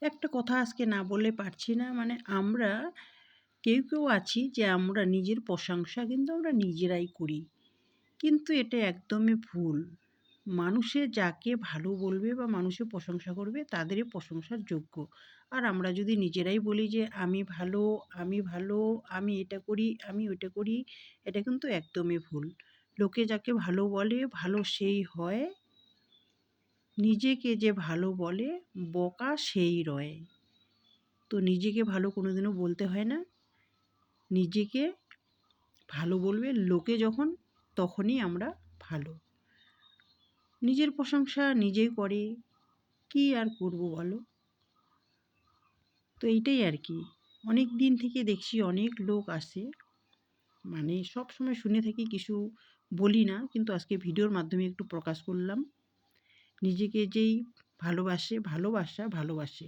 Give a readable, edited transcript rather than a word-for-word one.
একটা কথা আজকে না বললে পারছি না। মানে আমরা কেউ আছি যে আমরা নিজের প্রশংসা কিন্তু আমরা নিজেরাই করি। কিন্তু এটা একদমই ভুল। মানুষে যাকে ভালো বলবে বা মানুষের প্রশংসা করবে তাদেরই প্রশংসার যোগ্য। আর আমরা যদি নিজেরাই বলি যে আমি ভালো, আমি ভালো, আমি এটা করি, আমি ওইটা করি, এটা কিন্তু একদমই ভুল। লোকে যাকে ভালো বলে ভালো সেই হয়, নিজেকে যে ভালো বলে বোকা সেই রয়। তো নিজেকে ভালো কোনোদিনও বলতে হয় না। নিজেকে ভালো বলবে লোকে যখন, তখনই আমরা ভালো। নিজের প্রশংসা নিজেই করে, কি আর করব বলো? তো এইটাই আর কি। অনেক দিন থেকে দেখছি অনেক লোক আসে, মানে সবসময় শুনে থাকি, কিছু বলি না, কিন্তু আজকে ভিডিওর মাধ্যমে একটু প্রকাশ করলাম। নিজেকে যেই ভালোবাসে, ভালোবাসে।